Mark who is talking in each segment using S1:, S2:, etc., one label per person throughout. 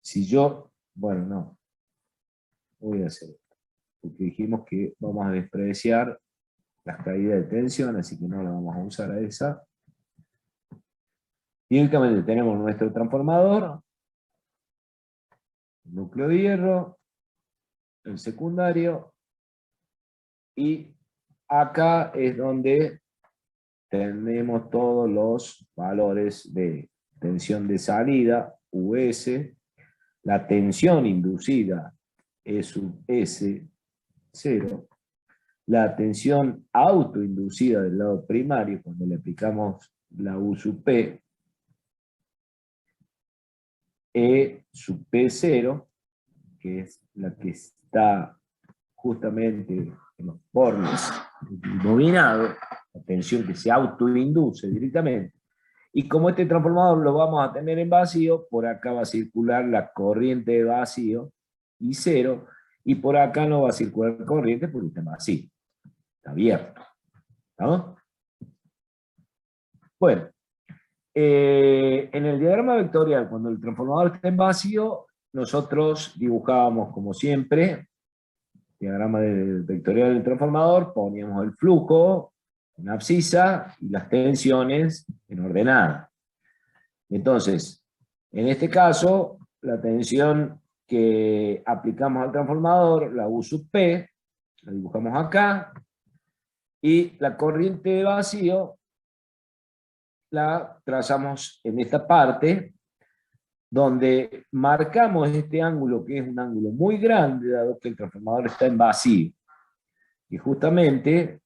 S1: Si yo, bueno, no, voy a hacer esto, porque dijimos que vamos a despreciar las caídas de tensión, así que no la vamos a usar a esa. Directamente tenemos nuestro transformador, el núcleo de hierro, el secundario, y acá es donde tenemos todos los valores de tensión de salida, US, la tensión inducida, E sub S, 0, la tensión autoinducida del lado primario, cuando le aplicamos la U sub P, E sub P0, que es la que está justamente en los bornes dominados, la tensión que se autoinduce directamente. Y como este transformador lo vamos a tener en vacío, por acá va a circular la corriente de vacío y 0, y por acá no va a circular corriente porque está vacío, está abierto. ¿No? Bueno, en el diagrama vectorial, cuando el transformador está en vacío, nosotros dibujábamos como siempre, diagrama vectorial del transformador, poníamos el flujo en abscisa y las tensiones en ordenada. Entonces, en este caso, la tensión que aplicamos al transformador, la U sub P, la dibujamos acá, y la corriente de vacío la trazamos en esta parte, donde marcamos este ángulo, que es un ángulo muy grande, dado que el transformador está en vacío. Y justamente,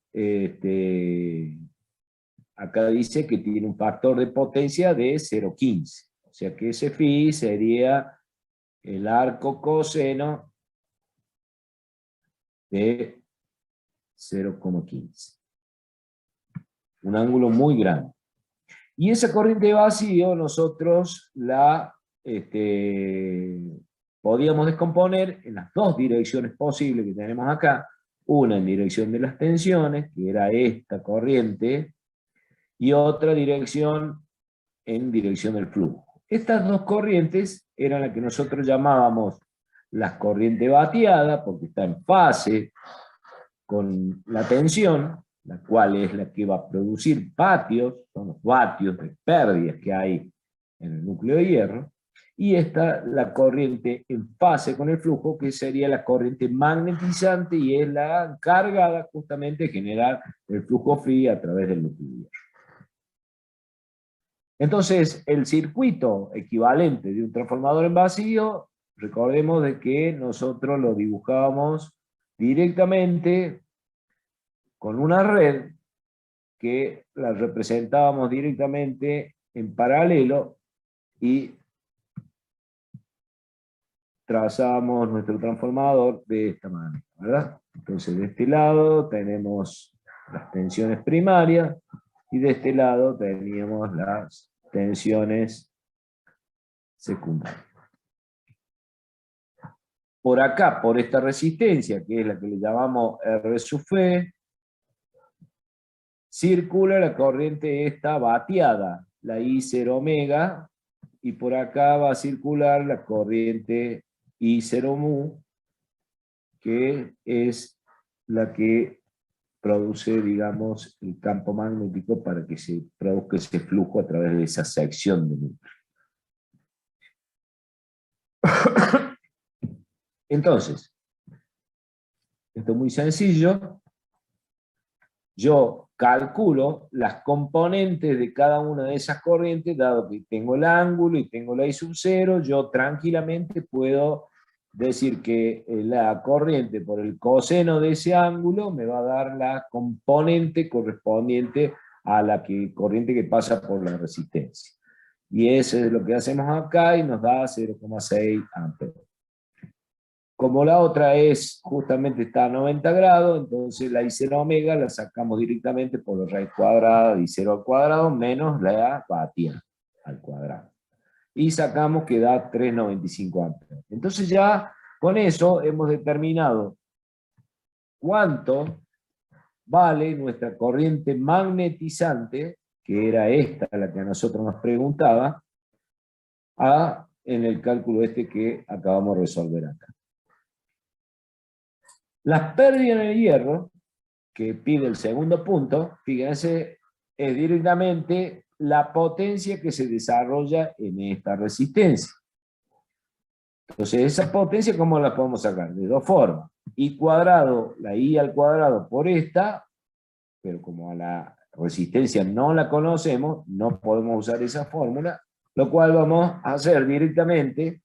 S1: acá dice que tiene un factor de potencia de 0,15. O sea que ese phi sería el arco coseno de 0,15. Un ángulo muy grande. Y esa corriente de vacío nosotros la podíamos descomponer en las dos direcciones posibles que tenemos acá. Una en dirección de las tensiones, que era esta corriente, y otra dirección en dirección del flujo. Estas dos corrientes eran las que nosotros llamábamos las corrientes bateadas, porque está en fase con la tensión, la cual es la que va a producir vatios, son los vatios de pérdidas que hay en el núcleo de hierro, y esta la corriente en fase con el flujo, que sería la corriente magnetizante, y es la encargada justamente de generar el flujo phi a través del núcleo de hierro. Entonces, el circuito equivalente de un transformador en vacío, recordemos de que nosotros lo dibujábamos directamente con una red que la representábamos directamente en paralelo y trazábamos nuestro transformador de esta manera, ¿verdad? Entonces, de este lado tenemos las tensiones primarias y de este lado teníamos las tensiones secundarias. Por acá, por esta resistencia, que es la que le llamamos R sub F, circula la corriente esta bateada, la I0 omega, y por acá va a circular la corriente I0 mu, que es la que produce, digamos, el campo magnético para que se produzca ese flujo a través de esa sección de núcleo. Entonces, esto es muy sencillo. Yo calculo las componentes de cada una de esas corrientes, dado que tengo el ángulo y tengo la I sub 0, yo tranquilamente puedo decir que la corriente por el coseno de ese ángulo me va a dar la componente correspondiente a la corriente que pasa por la resistencia. Y eso es lo que hacemos acá y nos da 0,6 amperes. Como la otra es justamente está a 90 grados, entonces la I0 omega la sacamos directamente por la raíz cuadrada de I0 al cuadrado menos la batia al cuadrado. Y sacamos que da 3,95 amperes. Entonces ya con eso hemos determinado cuánto vale nuestra corriente magnetizante, que era esta la que a nosotros nos preguntaba, a en el cálculo este que acabamos de resolver acá. Las pérdidas en el hierro, que pide el segundo punto, fíjense, es directamente la potencia que se desarrolla en esta resistencia. Entonces, esa potencia, ¿cómo la podemos sacar? De dos formas. I cuadrado, la I al cuadrado por esta, pero como a la resistencia no la conocemos, no podemos usar esa fórmula, lo cual vamos a hacer directamente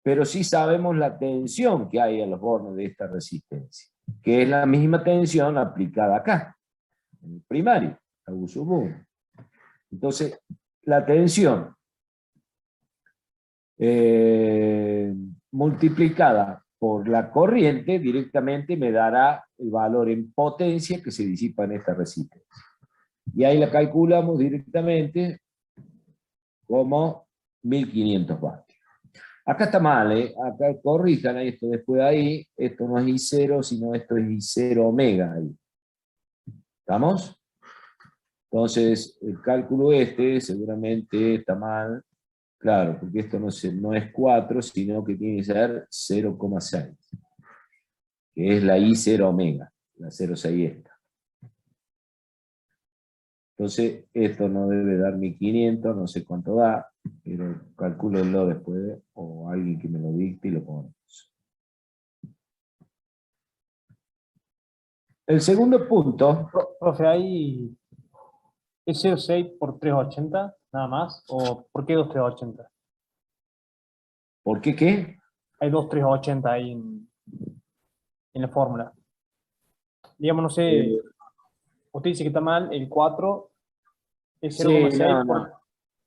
S1: pero sí sabemos la tensión que hay en los bornes de esta resistencia, que es la misma tensión aplicada acá, en el primario, a U sub 1. Entonces, la tensión multiplicada por la corriente directamente me dará el valor en potencia que se disipa en esta resistencia. Y ahí la calculamos directamente como 1500 vatios. Acá está mal, acá corrijan esto después de ahí, esto no es I0, sino esto es I0 omega ahí. ¿Estamos? Entonces, el cálculo este seguramente está mal, claro, porque esto no es 4, sino que tiene que ser 0,6, que es la I0 omega, la 0,6 esta. Entonces, esto no debe dar 1500, no sé cuánto da, pero calcúlenlo después, o alguien que me lo dicte y lo ponemos. El segundo punto...
S2: Profe, ¿hay es 0,6 por 380 nada más? ¿O por qué 2,380?
S1: ¿Por qué qué?
S2: Hay 2,380 ahí en la fórmula. Digamos, no sé, usted dice que está mal, el 4 es
S1: Sí,
S2: 0,6
S1: no,
S2: por...
S1: no.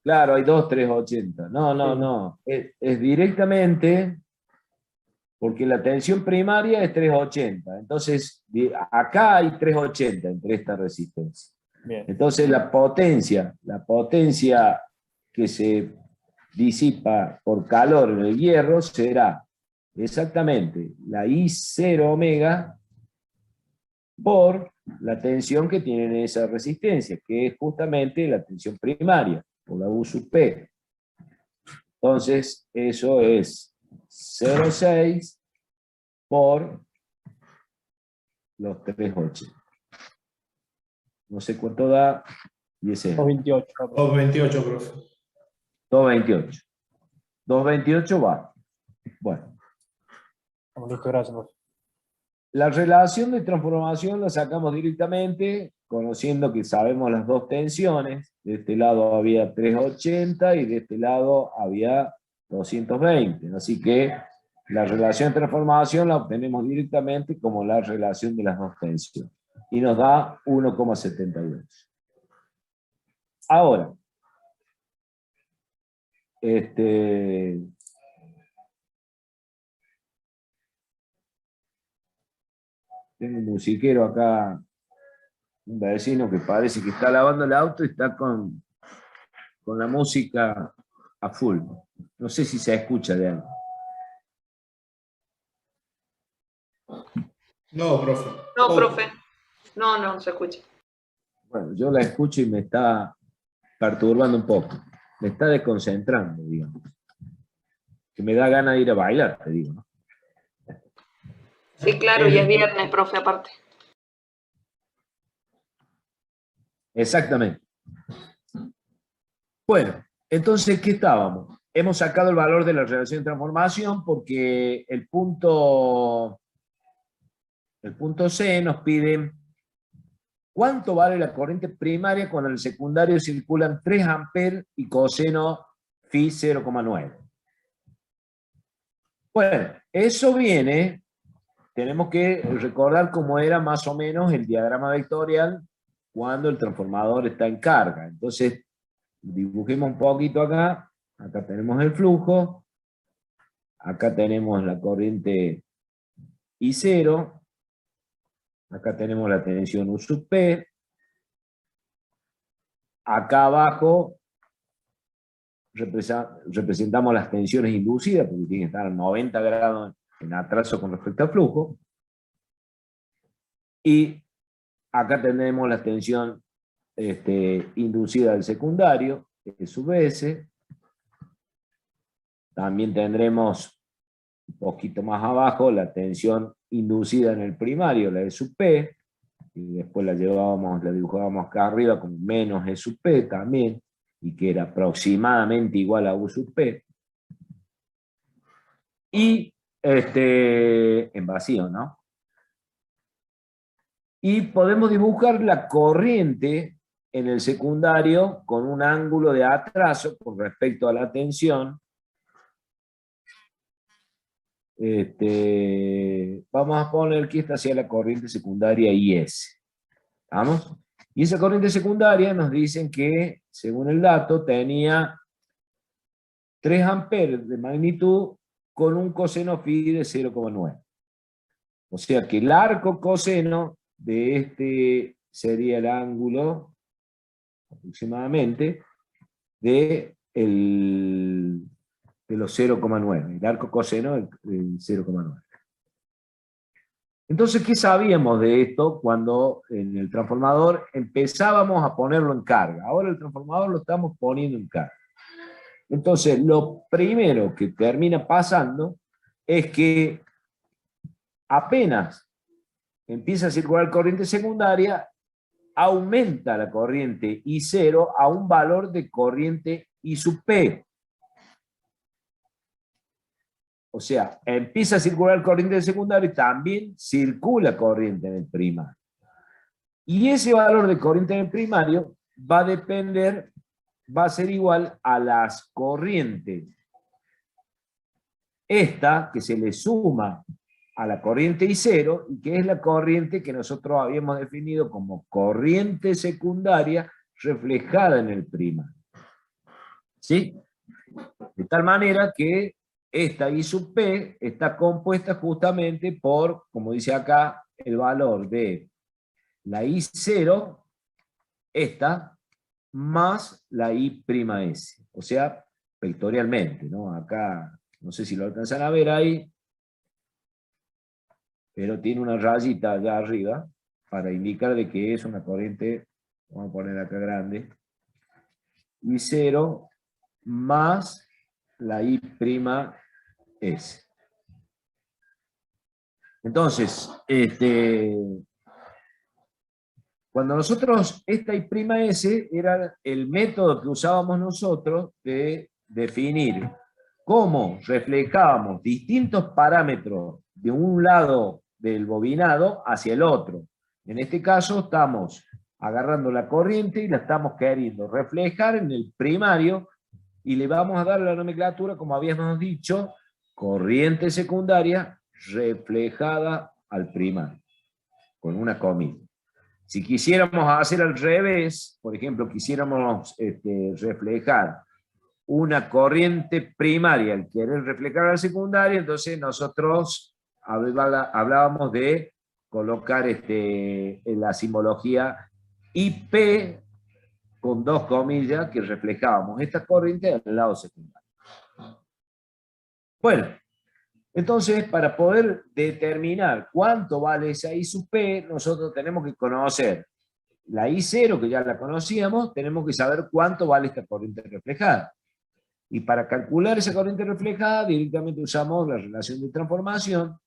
S1: Claro, hay 2,380. No, no,
S2: Sí,
S1: no. Es directamente porque la tensión primaria es 380. Entonces, acá hay 380 entre esta resistencia.
S2: bien.
S1: Entonces, la potencia que se disipa por calor en el hierro será exactamente la I0 omega por la tensión que tienen esa resistencia, que es justamente la tensión primaria, por la U sub P. Entonces, eso es 0,6 por los 3,8. No sé cuánto da, y ese es
S2: 2,28.
S3: 228, profe.
S1: 2,28. 2,28 va. Bueno,
S2: Listo, gracias, profe.
S1: la relación de transformación la sacamos directamente, conociendo que sabemos las dos tensiones. De este lado había 380 y de este lado había 220. Así que la relación de transformación la obtenemos directamente como la relación de las dos tensiones. Y nos da 1,72. Ahora, tengo un musiquero acá, un vecino que parece que está lavando el auto y está con la música a full. No sé si se escucha de algo.
S3: No, profe.
S4: No, profe. No, no se escucha.
S1: Bueno, yo la escucho y me está perturbando un poco. Me está desconcentrando, digamos. Que me da ganas de ir a bailar, te digo, ¿no?
S4: Sí, claro, y es viernes, profe, aparte.
S1: Exactamente. Bueno, entonces, ¿qué estábamos? Hemos sacado el valor de la relación de transformación porque el punto C nos pide cuánto vale la corriente primaria cuando en el secundario circulan 3 amperes y coseno phi 0,9. Bueno, eso viene, tenemos que recordar cómo era más o menos el diagrama vectorial cuando el transformador está en carga. Entonces, dibujemos un poquito acá. Acá tenemos el flujo. Acá tenemos la corriente I0. Acá tenemos la tensión U sub P. Acá abajo representamos las tensiones inducidas, porque tienen que estar a 90 grados en atraso con respecto al flujo. Y acá tenemos la tensión inducida del secundario, E sub S. También tendremos un poquito más abajo la tensión inducida en el primario, la E sub P, y después la dibujábamos acá arriba con menos E sub P también, y que era aproximadamente igual a U sub P. Y en vacío, ¿no? Y podemos dibujar la corriente en el secundario con un ángulo de atraso con respecto a la tensión. Vamos a poner que esta sea la corriente secundaria IS. ¿Vamos? Y esa corriente secundaria nos dicen que, según el dato, tenía 3 amperes de magnitud con un coseno phi de 0,9. O sea que el arco coseno de este sería el ángulo, aproximadamente, de los 0,9. El arco coseno del 0,9. Entonces, ¿qué sabíamos de esto cuando en el transformador empezábamos a ponerlo en carga? Ahora el transformador lo estamos poniendo en carga. Entonces, lo primero que termina pasando es que apenas empieza a circular corriente secundaria, aumenta la corriente I0 a un valor de corriente I sub P. O sea, empieza a circular corriente secundaria y también circula corriente en el primario. Y ese valor de corriente en el primario va a ser igual a las corrientes. Esta, que se le suma a la corriente I0, y que es la corriente que nosotros habíamos definido como corriente secundaria reflejada en el primario. ¿Sí? De tal manera que esta I sub P está compuesta justamente por, como dice acá, el valor de la I0, esta, más la I'(S). O sea, vectorialmente, ¿no? Acá, no sé si lo alcanzan a ver ahí, pero tiene una rayita allá arriba para indicar de que es una corriente, vamos a poner acá grande, I0 más la I'(S). Entonces, cuando nosotros, esta I'(S) era el método que usábamos nosotros de definir cómo reflejábamos distintos parámetros de un lado del bobinado hacia el otro. En este caso estamos agarrando la corriente y la estamos queriendo reflejar en el primario, y le vamos a dar la nomenclatura, como habíamos dicho, corriente secundaria reflejada al primario, con una comilla. Si quisiéramos hacer al revés, por ejemplo, quisiéramos reflejar una corriente primaria al querer reflejar a la secundaria, entonces nosotros hablábamos de colocar en la simbología IP con 2 comillas, que reflejábamos esta corriente al lado secundario. Bueno, entonces para poder determinar cuánto vale esa I sub P, nosotros tenemos que conocer la I0, que ya la conocíamos, tenemos que saber cuánto vale esta corriente reflejada. Y para calcular esa corriente reflejada, directamente usamos la relación de transformación,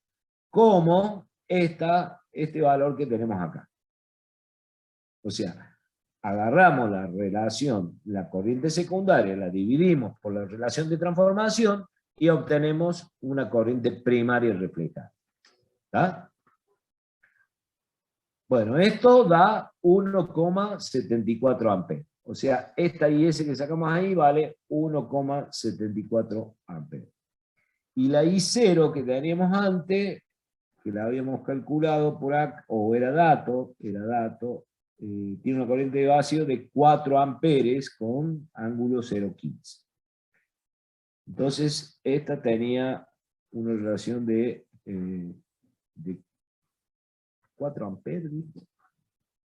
S1: como este valor que tenemos acá. O sea, agarramos la relación, la corriente secundaria, la dividimos por la relación de transformación y obtenemos una corriente primaria reflejada. ¿Está? Bueno, esto da 1,74 amperes. O sea, esta IS que sacamos ahí vale 1,74 amperes. Y la I0 que teníamos antes, que la habíamos calculado por acá, o era dato, tiene una corriente de vacío de 4 amperes con ángulo 0,15. Entonces, esta tenía una relación de 4 amperes, ¿viste?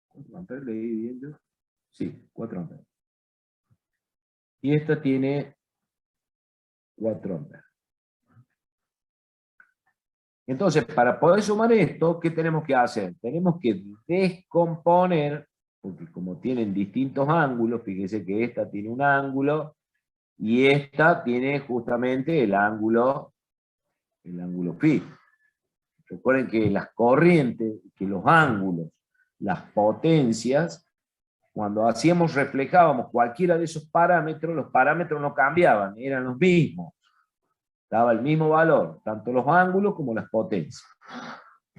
S1: 4 amperes, leí viendo. Sí, 4 amperes. Y esta tiene 4 amperes. Entonces, para poder sumar esto, ¿qué tenemos que hacer? Tenemos que descomponer, porque como tienen distintos ángulos, fíjense que esta tiene un ángulo, Y esta tiene justamente el ángulo phi. Recuerden que las corrientes, que los ángulos, las potencias, cuando reflejábamos cualquiera de esos parámetros, los parámetros no cambiaban, eran los mismos. Daba el mismo valor, tanto los ángulos como las potencias.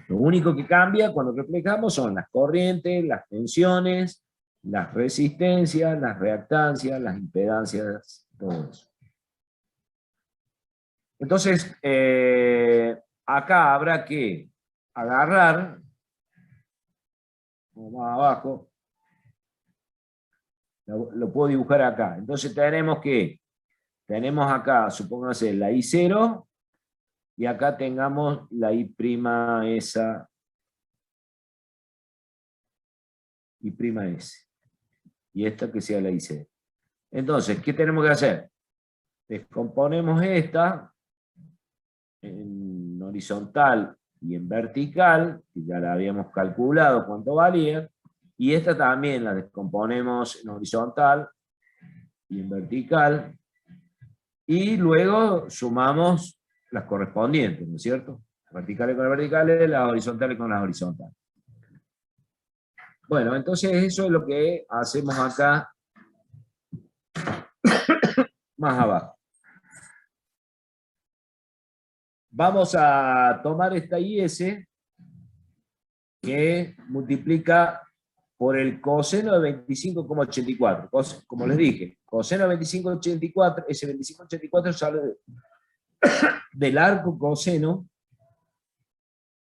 S1: Lo único que cambia cuando reflejamos son las corrientes, las tensiones, las resistencias, las reactancias, las impedancias, todo eso. Entonces, acá habrá que agarrar, más abajo, lo puedo dibujar acá. Entonces tenemos acá, supóngase, la I0, y acá tengamos la I' esa, I' S. Y esta que sea la I0. Entonces, ¿qué tenemos que hacer? Descomponemos esta en horizontal y en vertical, que ya la habíamos calculado cuánto valía, y esta también la descomponemos en horizontal y en vertical, y luego sumamos las correspondientes, ¿no es cierto? Las verticales con las verticales, las horizontales con las horizontales. Bueno, entonces eso es lo que hacemos acá más abajo. Vamos a tomar esta IS que multiplica por el coseno de 25,84. Como les dije, coseno de 25,84, ese 25,84 sale del arco coseno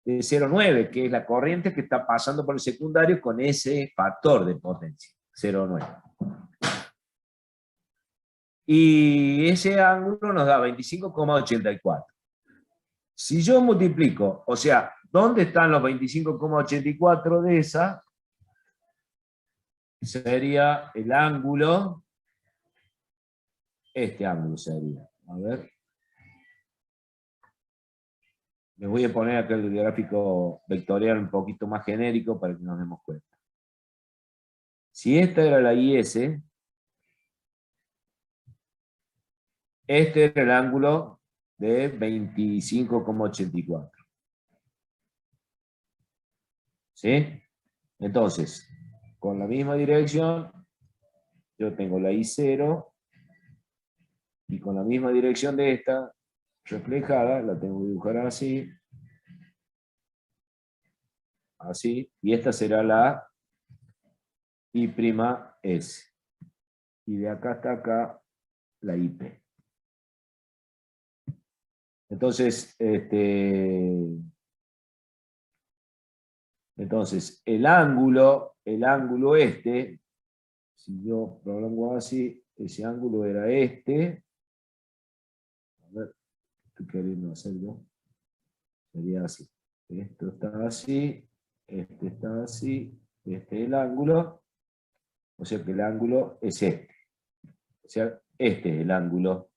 S1: de 0,9, que es la corriente que está pasando por el secundario con ese factor de potencia, 0,9. Y ese ángulo nos da 25,84. Si yo multiplico, o sea, ¿dónde están los 25,84 de esa? Sería el ángulo, este ángulo sería. A ver. Les voy a poner acá el gráfico vectorial un poquito más genérico para que nos demos cuenta. Si esta era la IS, este era el ángulo de 25,84. ¿Sí? Entonces, con la misma dirección, yo tengo la I0, y con la misma dirección de esta, reflejada, la tengo que dibujar así, así, y esta será la I'(S). Y de acá hasta acá, la IP. Entonces, el ángulo este, si yo prolongo así, ese ángulo era este. A ver, estoy queriendo hacerlo. Sería así. Esto está así, este está así, este es el ángulo. O sea que el ángulo es este. O sea, este es el ángulo.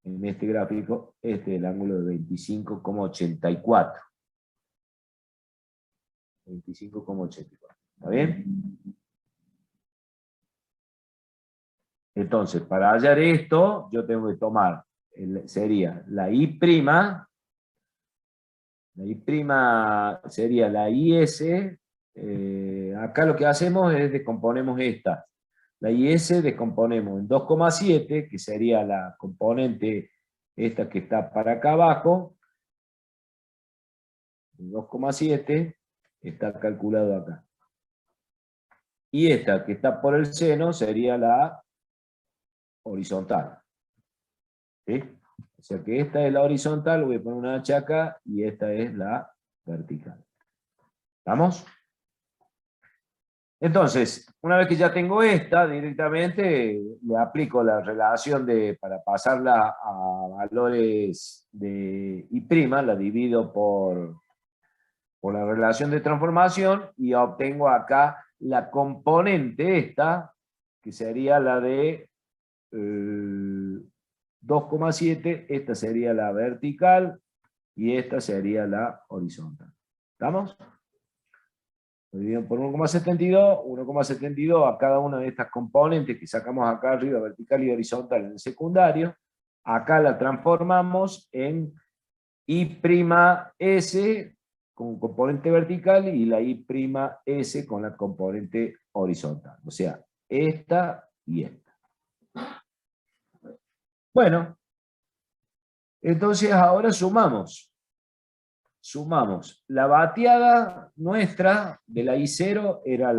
S1: En este gráfico, este es el ángulo de 25,84. 25,84. ¿Está bien? Entonces, para hallar esto, yo tengo que tomar, sería la I', sería la IS, acá lo que hacemos es descomponemos esta. La IS descomponemos en 2,7, que sería la componente esta que está para acá abajo, 2,7, está calculado acá. Y esta que está por el seno sería la horizontal. ¿Sí? O sea que esta es la horizontal, voy a poner una H acá, y esta es la vertical. ¿Estamos? Entonces, una vez que ya tengo esta, directamente le aplico la relación para pasarla a valores de I', la divido por la relación de transformación, y obtengo acá la componente esta, que sería la de 2,7, esta sería la vertical, y esta sería la horizontal. ¿Estamos? lo dividimos por 1,72, 1,72 a cada una de estas componentes que sacamos acá arriba, vertical y horizontal en el secundario. Acá la transformamos en I'(S) con componente vertical y la I'(S) con la componente horizontal. O sea, esta y esta. Bueno, entonces ahora sumamos. Sumamos. La bateada nuestra de la I0 era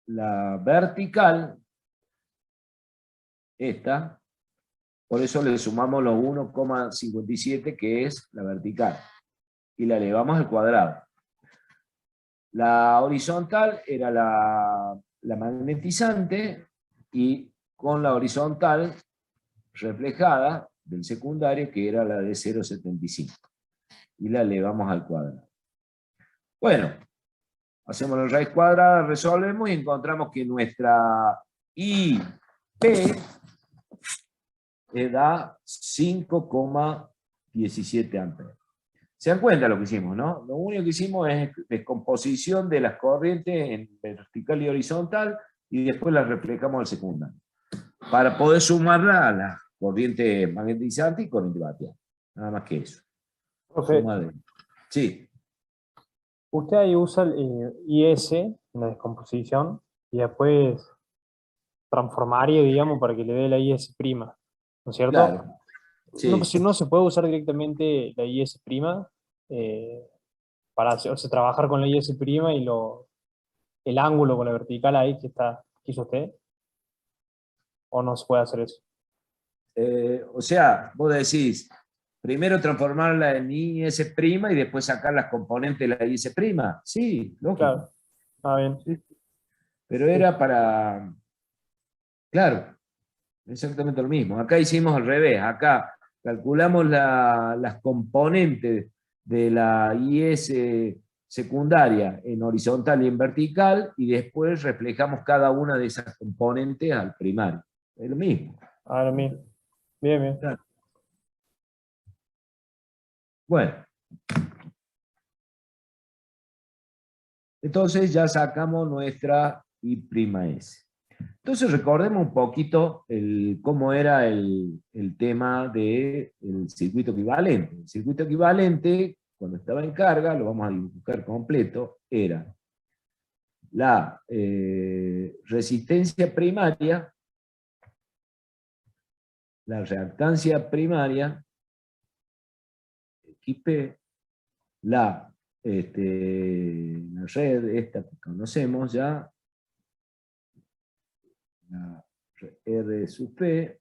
S1: la vertical, esta, por eso le sumamos los 1,57 que es la vertical, y la elevamos al cuadrado. La horizontal era la magnetizante, y con la horizontal reflejada del secundario, que era la de 0,75. Y la elevamos al cuadrado. Bueno, hacemos la raíz cuadrada, resolvemos y encontramos que nuestra IP da 5,17 amperes. ¿Se dan cuenta lo que hicimos, no? Lo único que hicimos es descomposición de las corrientes en vertical y horizontal, y después las reflejamos al secundario, para poder sumarla a la corriente magnetizante y corriente bateada. Nada más que eso.
S2: Profe,
S1: Sí.
S2: usted ahí usa el IS en la descomposición y después transformaría, digamos, para que le dé la IS', ¿no es cierto?
S1: Claro. Sí.
S2: No, si no se puede usar directamente la IS', para o sea, trabajar con la IS' y el ángulo con la vertical ahí que hizo usted, ¿o no se puede hacer eso?
S1: O sea, vos decís, primero transformarla en IS' y después sacar las componentes de la IS'. Sí, lógico.
S2: Claro, está bien.
S1: Sí. Pero era para... Claro, exactamente lo mismo. Acá hicimos al revés. Acá calculamos las componentes de la IS secundaria en horizontal y en vertical, y después reflejamos cada una de esas componentes al primario. Es lo mismo.
S2: Ahora mismo. Bien, bien.
S1: Claro. Bueno. Entonces ya sacamos nuestra I'(S). Entonces recordemos un poquito cómo era el tema del circuito equivalente. El circuito equivalente, cuando estaba en carga, lo vamos a dibujar completo, era la resistencia primaria, la reactancia primaria, XP, la red esta que conocemos ya, la R sub P,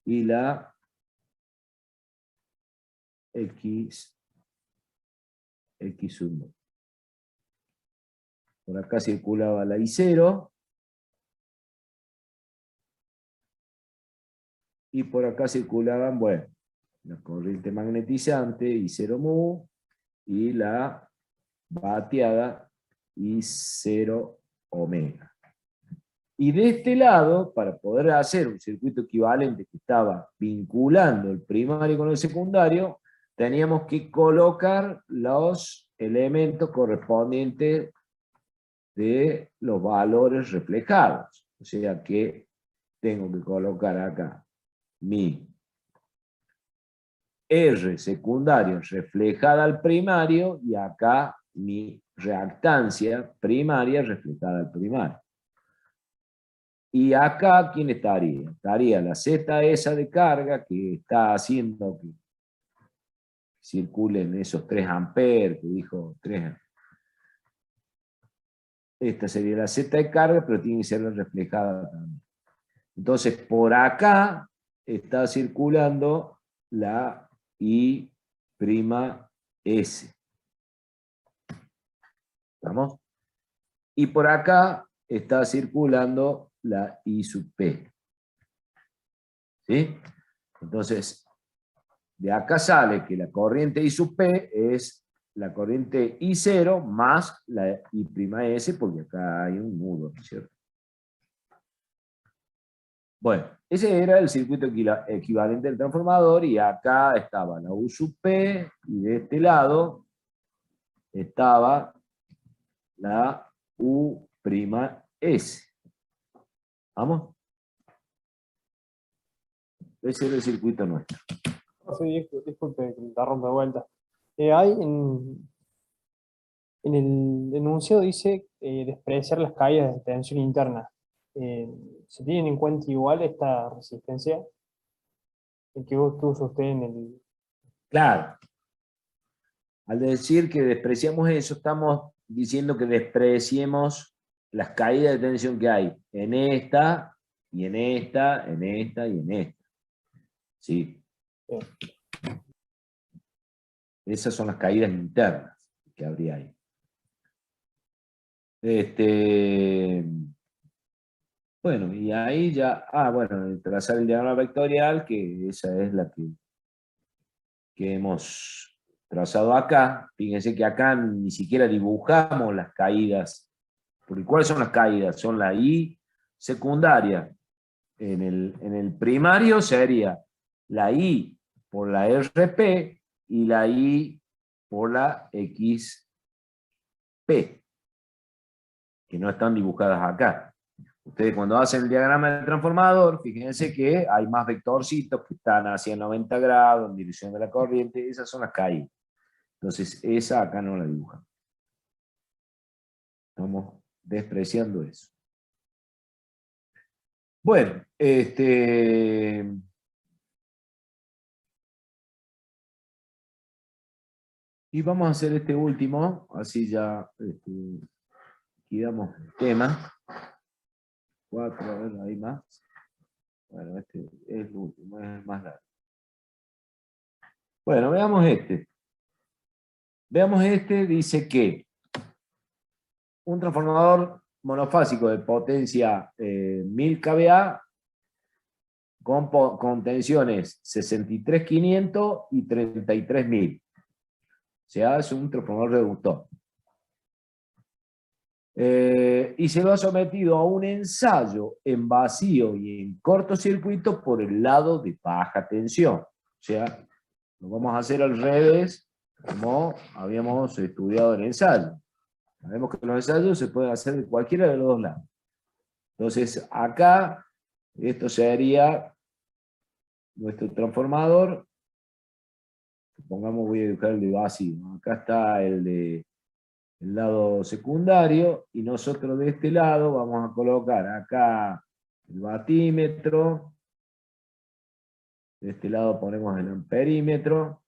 S1: y la X sub nu. Por acá circulaba la I0, y por acá circulaban, bueno, la corriente magnetizante I0 mu, y la bateada I0 omega. Y de este lado, para poder hacer un circuito equivalente que estaba vinculando el primario con el secundario, teníamos que colocar los elementos correspondientes de los valores reflejados. O sea que tengo que colocar acá mi R secundario reflejada al primario, y acá mi reactancia primaria reflejada al primario. Y acá, ¿quién estaría? Estaría la Z esa de carga, que está haciendo que circulen esos 3 amperes, que dijo 3. Esta sería la Z de carga, pero tiene que ser reflejada también. Entonces, por acá está circulando la I'(S). ¿Estamos? Y por acá está circulando la I sub P. ¿Sí? Entonces, de acá sale que la corriente I sub P es la corriente I0 más la I'(S), porque acá hay un nudo, ¿no es cierto? Bueno, ese era el circuito equivalente del transformador, y acá estaba la U sub P, y de este lado estaba la U'(S). ¿Vamos? Ese es el circuito nuestro.
S2: Sí, disculpe, que la rompe de vuelta. Hay en el enunciado dice despreciar las caídas de tensión interna. ¿Se tienen en cuenta igual esta resistencia? El que usa usted en el...
S1: Claro. Al decir que despreciamos eso, estamos diciendo que despreciemos las caídas de tensión que hay en esta, y en esta, en esta y en esta. ¿Sí? Esas son las caídas internas que habría ahí. Bueno, y ahí ya, bueno, trazar el diagrama vectorial, que esa es la que hemos trazado acá. Fíjense que acá ni siquiera dibujamos las caídas. Porque ¿cuáles son las caídas? Son la I secundaria. En el primario sería la I por la RP y la I por la XP, que no están dibujadas acá. Ustedes cuando hacen el diagrama del transformador, fíjense que hay más vectorcitos que están hacia 90 grados en dirección de la corriente. Esas son las caídas. Entonces esa acá no la dibujan. Estamos despreciando eso. Bueno, y vamos a hacer este último, así ya quitamos el tema. 4, a ver, hay más. Bueno, este es el último, es el más largo. Bueno, veamos este. Veamos este, dice que un transformador monofásico de potencia 1000 kVA con tensiones 63.500 y 33.000. O sea, es un transformador reductor. Y se lo ha sometido a un ensayo en vacío y en cortocircuito por el lado de baja tensión. O sea, lo vamos a hacer al revés, como habíamos estudiado en el ensayo. Sabemos que los ensayos se pueden hacer de cualquiera de los dos lados. Entonces, acá, esto sería nuestro transformador. Supongamos, voy a dibujar el de vacío. Acá está el lado secundario, y nosotros de este lado vamos a colocar acá el batímetro. De este lado ponemos el amperímetro.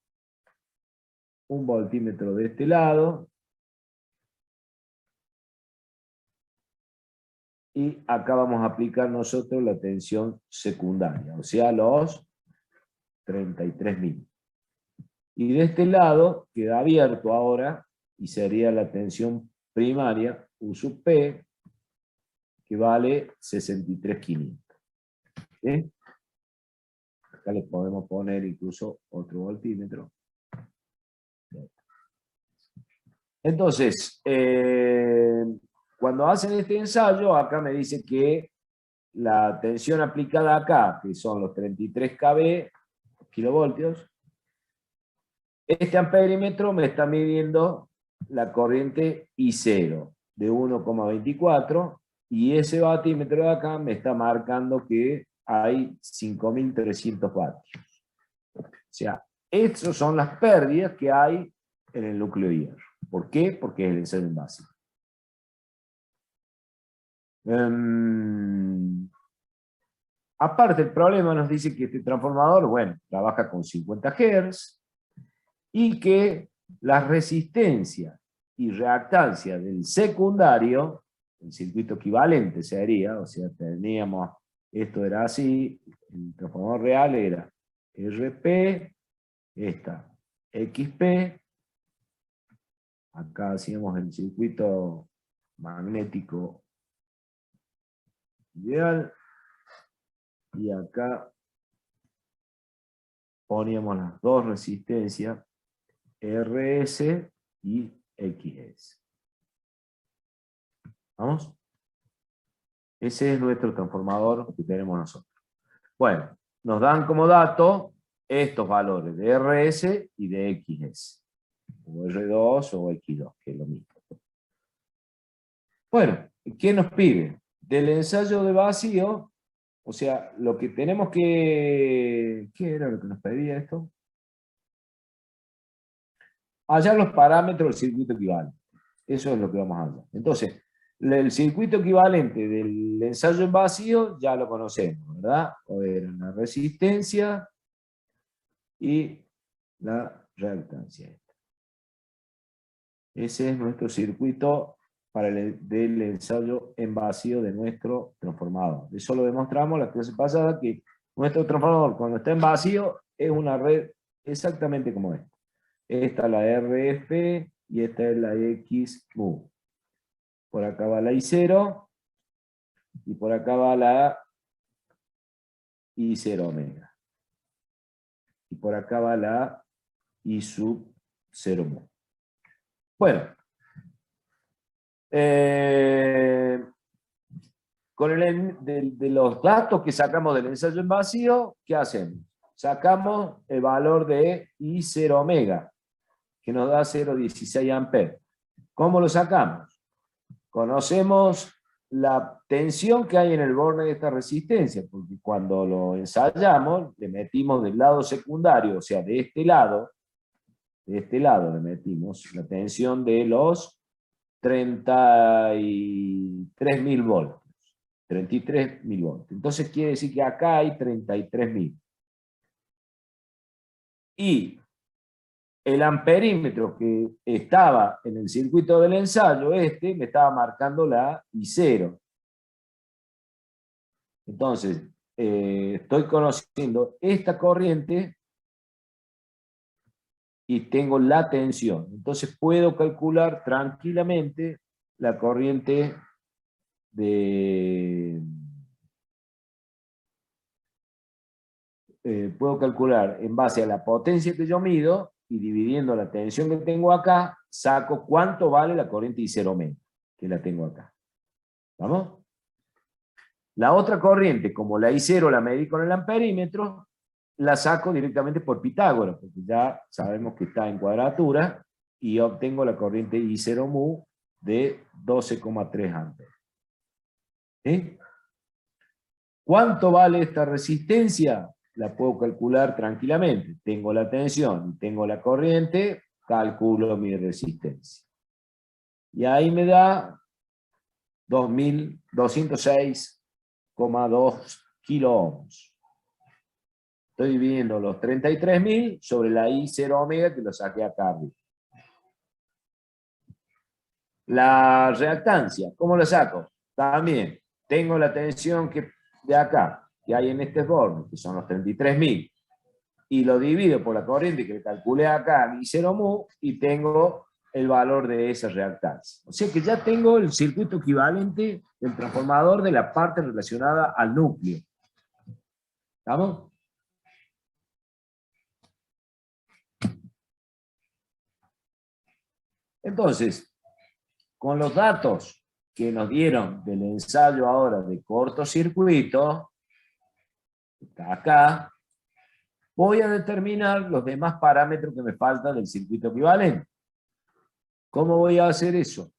S1: Un voltímetro de este lado. Y acá vamos a aplicar nosotros la tensión secundaria, o sea, los 33.000. Y de este lado queda abierto ahora, y sería la tensión primaria, U sub P, que vale 63.500. ¿Sí? Acá le podemos poner incluso otro voltímetro. Entonces, cuando hacen este ensayo, acá me dice que la tensión aplicada acá, que son los 33 kilovoltios, este amperímetro me está midiendo la corriente I0 de 1,24, y ese batímetro de acá me está marcando que hay 5.300 vatios. O sea, estas son las pérdidas que hay en el núcleo de hierro. ¿Por qué? Porque es el ensayo en básico. Aparte, el problema nos dice que este transformador, bueno, trabaja con 50 Hz, y que la resistencia y reactancia del secundario, el circuito equivalente sería, o sea, teníamos, esto era así, el transformador real era RP, esta XP, acá hacíamos el circuito magnético ideal, y acá poníamos las dos resistencias, RS y XS. ¿Vamos? Ese es nuestro transformador que tenemos nosotros. Bueno, nos dan como dato estos valores de RS y de XS. O R2 o X2, que es lo mismo. Bueno, ¿qué nos pide? Del ensayo de vacío, o sea, lo que tenemos que... ¿Qué era lo que nos pedía esto? Hallar los parámetros del circuito equivalente. Eso es lo que vamos a hallar. Entonces, el circuito equivalente del ensayo en vacío ya lo conocemos, ¿verdad? O era la resistencia y la reactancia. Ese es nuestro circuito para del ensayo en vacío de nuestro transformador. Eso lo demostramos la clase pasada, que nuestro transformador cuando está en vacío es una red exactamente como esta. Esta es la RF y esta es la XMU. Por acá va la I0 y por acá va la I0 omega. Y por acá va la I sub 0 mu. Bueno, con de los datos que sacamos del ensayo en vacío, ¿qué hacemos? Sacamos el valor de I0 omega, que nos da 0,16 amperes. ¿Cómo lo sacamos? Conocemos la tensión que hay en el borde de esta resistencia, porque cuando lo ensayamos, le metimos del lado secundario, o sea, de este lado le metimos la tensión de los 33.000 voltios. 33.000 voltios. Entonces quiere decir que acá hay 33.000. Y el amperímetro que estaba en el circuito del ensayo, me estaba marcando la I0. Entonces, estoy conociendo esta corriente y tengo la tensión. Entonces puedo calcular tranquilamente la corriente puedo calcular en base a la potencia que yo mido y dividiendo la tensión que tengo acá, saco cuánto vale la corriente I0 omega, que la tengo acá. ¿Vamos? La otra corriente, como la I0 la medí con el amperímetro, la saco directamente por Pitágoras, porque ya sabemos que está en cuadratura, y obtengo la corriente I0 mu de 12,3 amperes. ¿Sí? ¿Cuánto vale esta resistencia? La puedo calcular tranquilamente. Tengo la tensión y tengo la corriente, calculo mi resistencia. Y ahí me da 2.206,2 kilo ohms. Estoy dividiendo los 33.000 sobre la I0 omega que lo saqué acá arriba. La reactancia, ¿cómo la saco? También tengo la tensión de acá, que hay en este borde, que son los 33.000, y lo divido por la corriente que calculé acá, I0 mu, y tengo el valor de esa reactancia. O sea que ya tengo el circuito equivalente del transformador de la parte relacionada al núcleo. ¿Estamos? Entonces, con los datos que nos dieron del ensayo ahora de cortocircuito, acá, voy a determinar los demás parámetros que me faltan del circuito equivalente. ¿Cómo voy a hacer eso?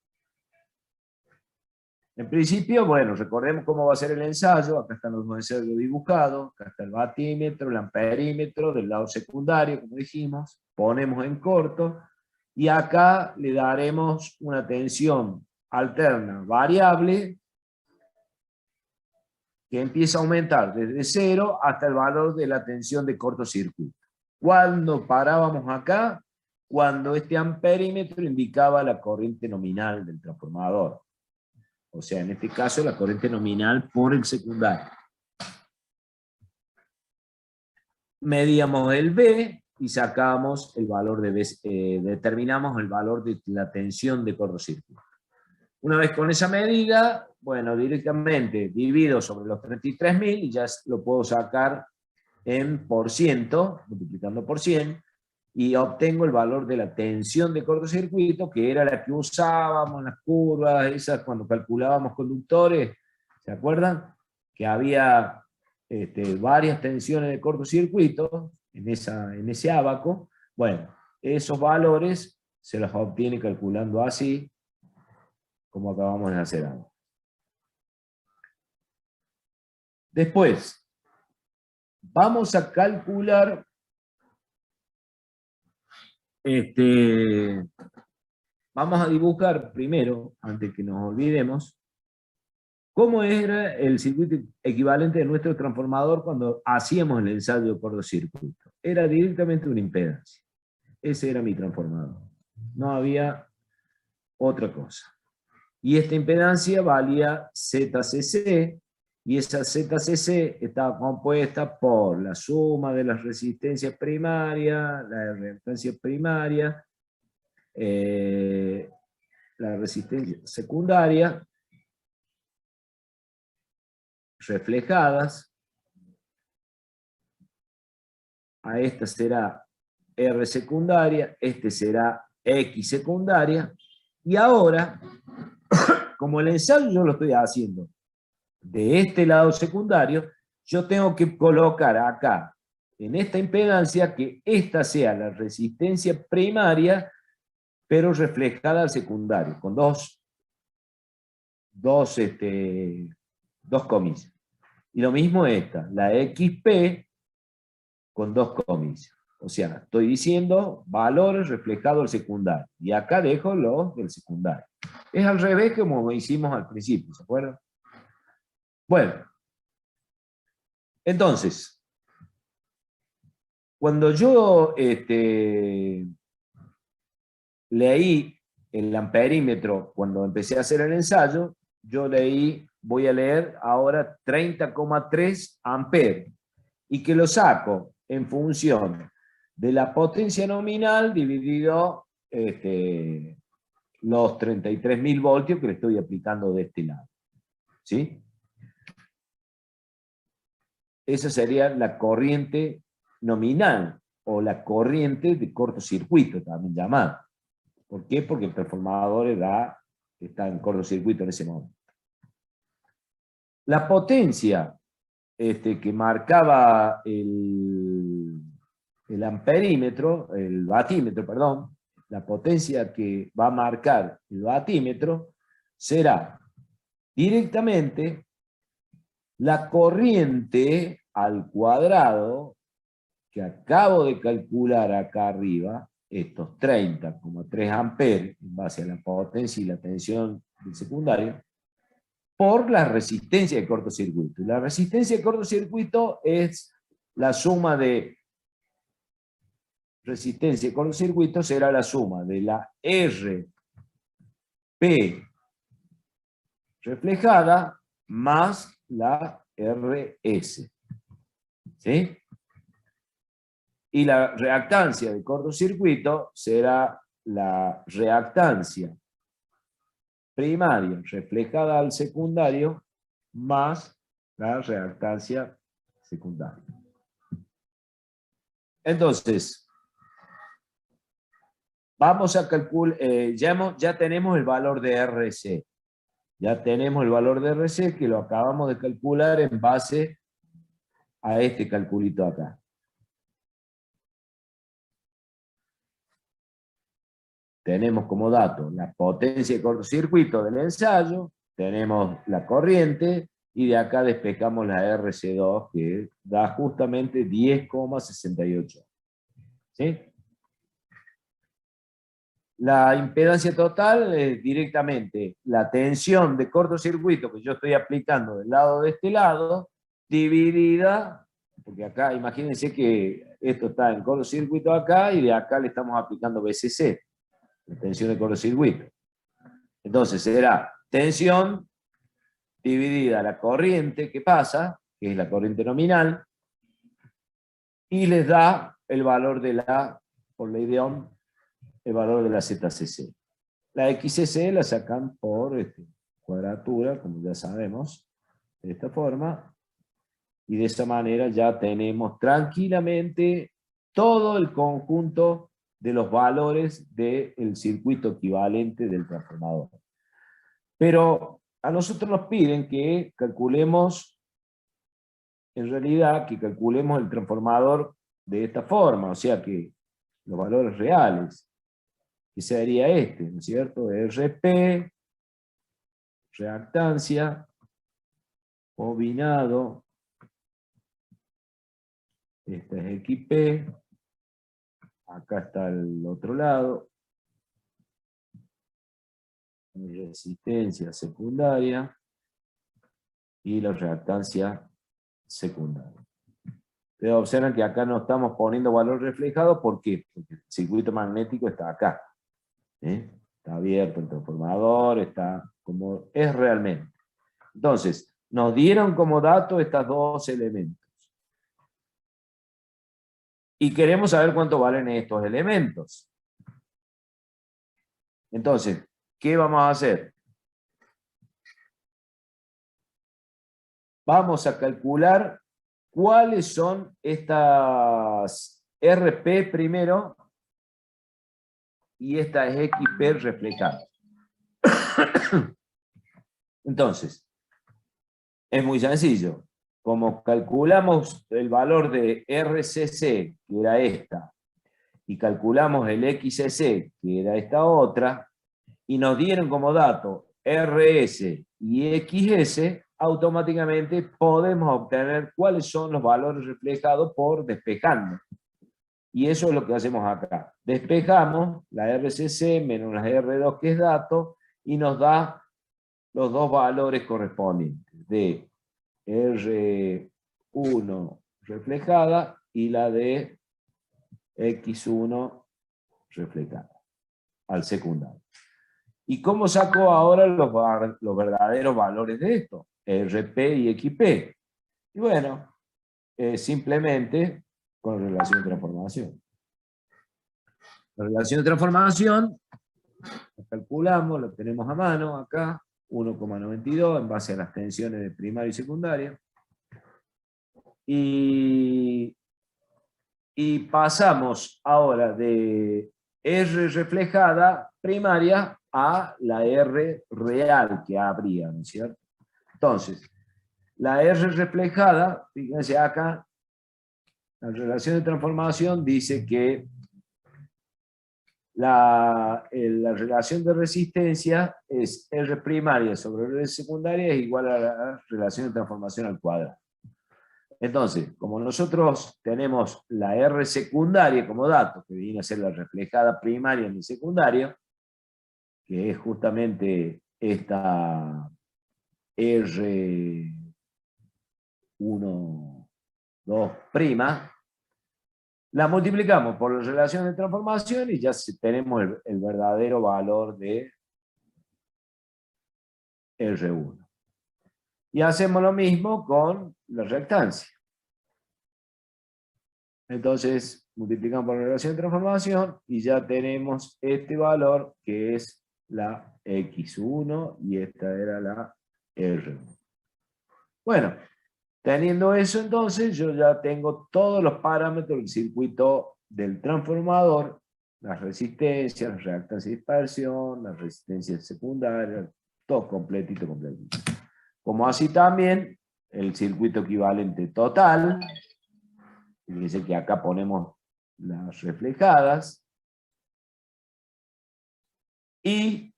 S1: En principio, bueno, recordemos cómo va a ser el ensayo. Acá están los ensayos dibujados, acá está el batímetro, el amperímetro del lado secundario, como dijimos, ponemos en corto, y acá le daremos una tensión alterna variable que empieza a aumentar desde 0 hasta el valor de la tensión de cortocircuito. ¿Cuándo parábamos acá? Cuando este amperímetro indicaba la corriente nominal del transformador. O sea, en este caso la corriente nominal por el secundario. Medíamos el B y sacamos el valor de B, determinamos el valor de la tensión de cortocircuito. Una vez con esa medida, bueno, directamente divido sobre los 33.000 y ya lo puedo sacar en por ciento, multiplicando por 100, y obtengo el valor de la tensión de cortocircuito, que era la que usábamos en las curvas, esas cuando calculábamos conductores, ¿se acuerdan? Que había varias tensiones de cortocircuito en ese ábaco. Bueno, esos valores se los obtiene calculando así, como acabamos de hacer ahora. Después, vamos a calcular vamos a dibujar primero, antes que nos olvidemos, cómo era el circuito equivalente de nuestro transformador cuando hacíamos el ensayo de cortocircuito. Era directamente una impedancia. Ese era mi transformador. No había otra cosa. Y esta impedancia valía ZCC, y esa ZCC estaba compuesta por la suma de las resistencias primarias, la reactancia primaria, la resistencia secundaria, reflejadas. A esta será R secundaria, este será X secundaria, y ahora, como el ensayo yo lo estoy haciendo de este lado secundario, yo tengo que colocar acá, en esta impedancia, que esta sea la resistencia primaria, pero reflejada al secundario, con dos comillas. Y lo mismo esta, la XP, con dos comillas. O sea, estoy diciendo valores reflejados al secundario. Y acá dejo los del secundario. Es al revés como hicimos al principio, ¿se acuerdan? Bueno, entonces, cuando yo leí el amperímetro, cuando empecé a hacer el ensayo, yo voy a leer ahora 30,3 amperes, y que lo saco en función de la potencia nominal dividido los 33.000 voltios que le estoy aplicando de este lado. ¿Sí? Esa sería la corriente nominal, o la corriente de cortocircuito, también llamada. ¿Por qué? Porque el transformador está en cortocircuito en ese momento. La potencia que marcaba el amperímetro, el vatímetro, perdón, la potencia que va a marcar el vatímetro será directamente la corriente al cuadrado que acabo de calcular acá arriba, estos 30,3 amperes, en base a la potencia y la tensión del secundario, por la resistencia de cortocircuito. Y la resistencia de cortocircuito es la suma de resistencia de cortocircuito, será la suma de la RP reflejada más la RS. ¿Sí? Y la reactancia de cortocircuito será la reactancia primaria reflejada al secundario más la reactancia secundaria. Entonces, vamos a calcular, ya tenemos el valor de RC. Ya tenemos el valor de RC que lo acabamos de calcular en base a este calculito acá. Tenemos como dato la potencia de cortocircuito del ensayo, tenemos la corriente, y de acá despejamos la RC2, que da justamente 10,68. ¿Sí? La impedancia total es directamente la tensión de cortocircuito que yo estoy aplicando del lado de este lado, dividida, porque acá imagínense que esto está en cortocircuito acá, y de acá le estamos aplicando BCC, la tensión de cortocircuito. Entonces será tensión dividida la corriente que pasa, que es la corriente nominal, y les da el valor de por ley de Ohm, el valor de la ZCC. La XCC la sacan por cuadratura, como ya sabemos, de esta forma, y de esa manera ya tenemos tranquilamente todo el conjunto de los valores del circuito equivalente del transformador. Pero a nosotros nos piden que calculemos, en realidad, que calculemos el transformador de esta forma, o sea que los valores reales, que sería ¿no es cierto? RP reactancia, combinado, esta es XP, acá está el otro lado, resistencia secundaria y la reactancia secundaria. Ustedes observan que acá no estamos poniendo valor reflejado, ¿por qué? Porque el circuito magnético está acá. Está abierto el transformador, está como es realmente. Entonces, nos dieron como dato estos dos elementos. Y queremos saber cuánto valen estos elementos. Entonces, ¿qué vamos a hacer? Vamos a calcular cuáles son estas RP primero y esta es XP reflejada. Entonces, es muy sencillo. Como calculamos el valor de RCC, que era esta, y calculamos el XCC, que era esta otra, y nos dieron como dato RS y XS, automáticamente podemos obtener cuáles son los valores reflejados por despejando. Y eso es lo que hacemos acá. Despejamos la RCC menos la R2, que es dato, y nos da los dos valores correspondientes de R1 reflejada y la de X1 reflejada al secundario. ¿Y cómo saco ahora los verdaderos valores de esto? RP y XP. Y bueno, simplemente con relación de transformación. La relación de transformación la calculamos, la tenemos a mano acá, 1,92 en base a las tensiones de primaria y secundaria. Y pasamos ahora de R reflejada primaria a la R real que habría, ¿no es cierto? Entonces, la R reflejada, fíjense acá, la relación de transformación dice que la relación de resistencia es R primaria sobre R secundaria es igual a la relación de transformación al cuadrado. Entonces, como nosotros tenemos la R secundaria como dato, que viene a ser la reflejada primaria en el secundario, que es justamente esta R1, 2', la multiplicamos por la relación de transformación y ya tenemos el verdadero valor de R1. Y hacemos lo mismo con la reactancia. Entonces, multiplicamos por la relación de transformación y ya tenemos este valor que es la X1 y esta era la R1. Bueno, teniendo eso entonces, yo ya tengo todos los parámetros del circuito del transformador, las resistencias, la reactancia y dispersión, la resistencia secundaria, todo completito. Como así también el circuito equivalente total, fíjense que acá ponemos las reflejadas, y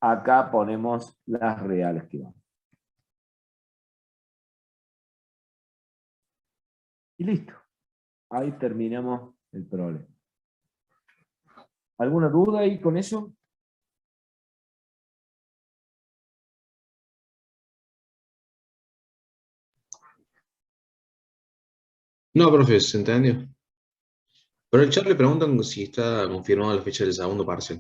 S1: acá ponemos las reales que van. Y listo. Ahí terminamos el problema. ¿Alguna duda ahí con eso?
S5: No, profe, se entendió. Pero en el chat le preguntan si está confirmada la fecha del segundo parcial.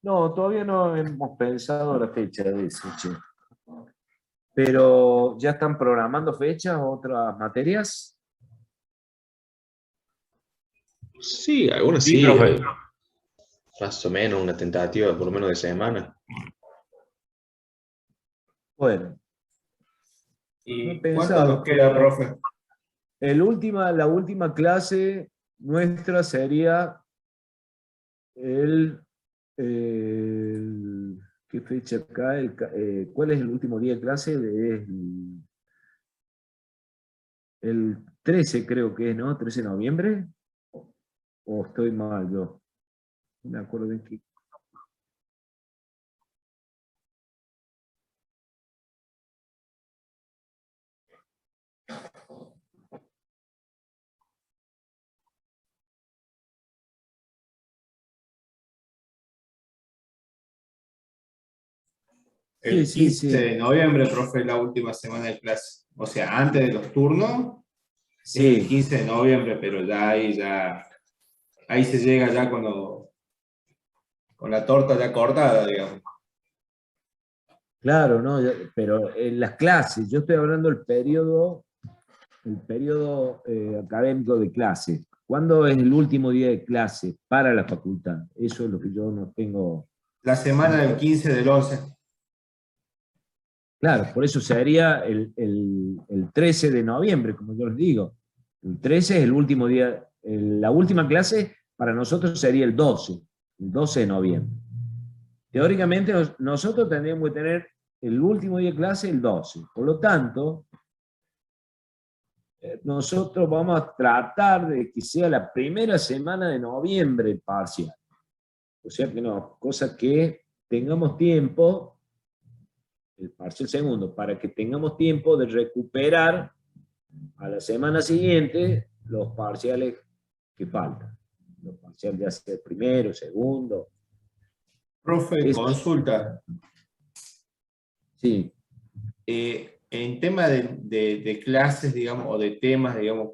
S1: No, todavía no hemos pensado la fecha de eso, che. Pero ¿ya están programando fechas o otras materias?
S5: Sí, algunas
S1: Sí,
S5: sí.
S1: profe.
S5: Más o menos una tentativa, por lo menos de semana.
S1: Bueno,
S3: ¿Y
S1: he
S3: cuánto
S1: pensado
S3: nos queda,
S1: que
S3: profe?
S1: la última clase nuestra sería ¿qué fecha acá? ¿Cuál es el último día de clase? Es el 13 creo que es, ¿no? ¿13 de noviembre? ¿O estoy mal yo? No me acuerdo de qué.
S3: El
S1: Sí,
S3: 15 de noviembre, profe, es la última semana de clase. O sea, antes de los turnos, es el
S1: Sí,
S3: 15 de noviembre, pero ahí se llega ya con la torta ya cortada, digamos.
S1: claro, ¿no? Pero en las clases, yo estoy hablando del periodo académico de clase. ¿Cuándo es el último día de clase para la facultad? Eso es lo que yo no tengo.
S3: La semana del 15 del 11.
S1: Claro, por eso sería el 13 de noviembre, como yo les digo. El 13 es el último día, la última clase para nosotros sería el 12 de noviembre. Teóricamente nosotros tendríamos que tener el último día de clase el 12. Por lo tanto, nosotros vamos a tratar de que sea la primera semana de noviembre el parcial. O sea que no, cosa que tengamos tiempo, el parcial segundo, para que tengamos tiempo de recuperar a la semana siguiente los parciales que faltan. Los parciales ya sea primero, segundo.
S3: Profe,
S1: Eso,
S3: consulta.
S1: sí.
S3: En tema de clases, digamos, o de temas, digamos,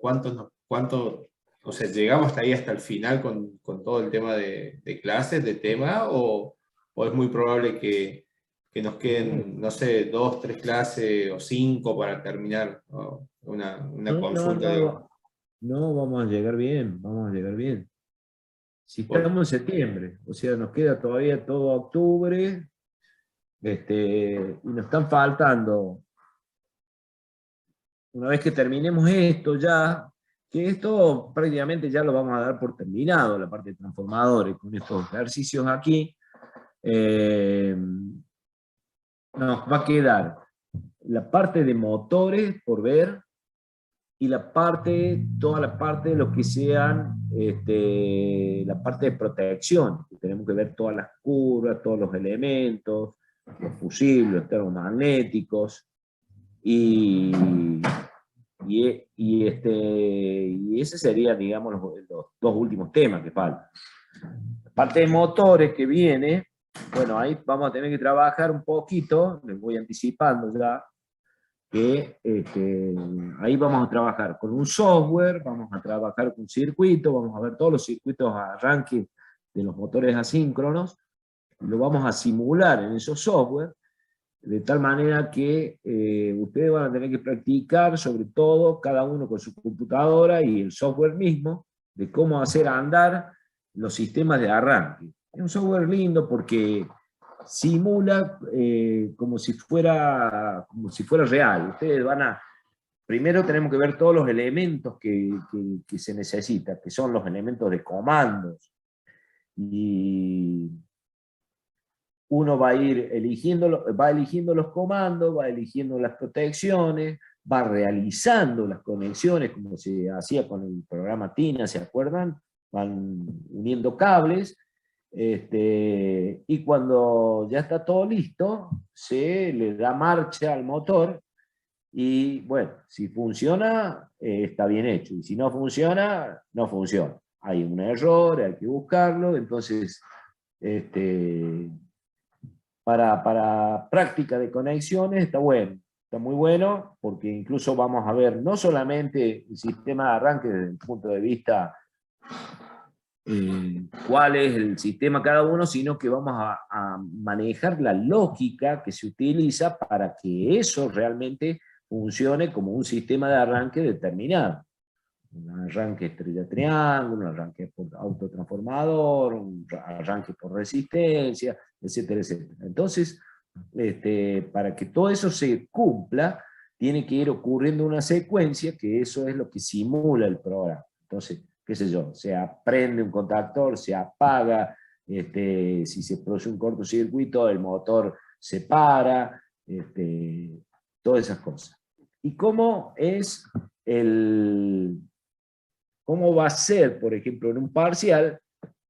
S3: o sea, llegamos hasta ahí, hasta el final con todo el tema de clases, de tema, o es muy probable que nos queden, no sé, 2, 3 clases o 5 para terminar, ¿no? Una consulta, digamos.
S1: No, vamos a llegar bien, vamos a llegar bien. Si
S3: Por-
S1: estamos en septiembre, o sea, nos queda todavía todo octubre, y nos están faltando, una vez que terminemos esto ya, que esto prácticamente ya lo vamos a dar por terminado, la parte de transformadores, con estos ejercicios aquí, nos va a quedar la parte de motores por ver, y toda la parte de lo que sean, la parte de protección, que tenemos que ver todas las curvas, todos los elementos, los fusibles, los termomagnéticos, y, y ese sería, digamos, los dos últimos temas que faltan. La parte de motores que viene, bueno, ahí vamos a tener que trabajar un poquito, les voy anticipando ya, que ahí vamos a trabajar con un software, vamos a trabajar con circuitos, vamos a ver todos los circuitos a arranque de los motores asíncronos, y lo vamos a simular en esos software, de tal manera que ustedes van a tener que practicar, sobre todo, cada uno con su computadora y el software mismo, de cómo hacer andar los sistemas de arranque. Es un software lindo porque simula como si fuera real. Ustedes primero tenemos que ver todos los elementos que se necesitan, que son los elementos de comandos. Y uno va a ir va eligiendo los comandos, va eligiendo las protecciones, va realizando las conexiones, como se hacía con el programa TINA, ¿se acuerdan? Van uniendo cables, y cuando ya está todo listo, se le da marcha al motor, y bueno, si funciona, está bien hecho, y si no funciona, no funciona. Hay un error, hay que buscarlo, entonces, para práctica de conexiones está bueno, está muy bueno, porque incluso vamos a ver no solamente el sistema de arranque desde el punto de vista cuál es el sistema cada uno, sino que vamos a manejar la lógica que se utiliza para que eso realmente funcione como un sistema de arranque determinado. Un arranque estrella-triángulo, un arranque por autotransformador, un arranque por resistencia, etcétera, etcétera. Entonces, para que todo eso se cumpla, tiene que ir ocurriendo una secuencia, que eso es lo que simula el programa. Entonces, qué sé yo, se prende un contactor, se apaga, si se produce un cortocircuito, el motor se para, todas esas cosas. ¿Y cómo va a ser, por ejemplo, en un parcial,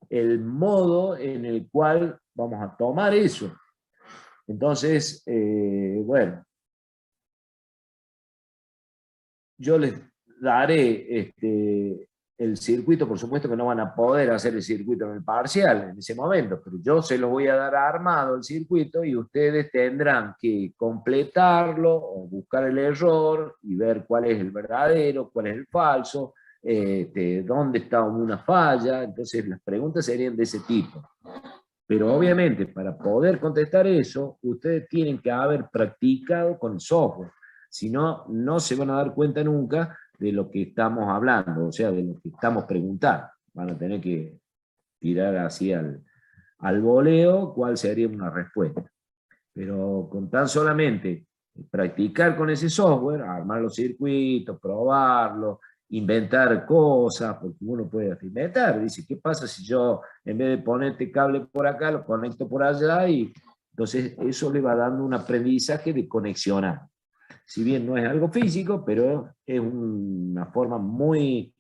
S1: el modo en el cual vamos a tomar eso? Entonces, bueno, yo les daré el circuito, por supuesto que no van a poder hacer el circuito en el parcial en ese momento, pero yo se los voy a dar armado el circuito y ustedes tendrán que completarlo o buscar el error y ver cuál es el verdadero, cuál es el falso, dónde está una falla. Entonces las preguntas serían de ese tipo. Pero obviamente para poder contestar eso, ustedes tienen que haber practicado con el software. Si no, no se van a dar cuenta nunca de lo que estamos hablando, o sea, de lo que estamos preguntando. Van a tener que tirar así al voleo cuál sería una respuesta. Pero con tan solamente practicar con ese software, armar los circuitos, probarlo, inventar cosas, porque uno puede inventar, dice, ¿qué pasa si yo en vez de ponerte cable por acá, lo conecto por allá? Y entonces eso le va dando un aprendizaje de conexionar. Si bien no es algo físico, pero es una forma muy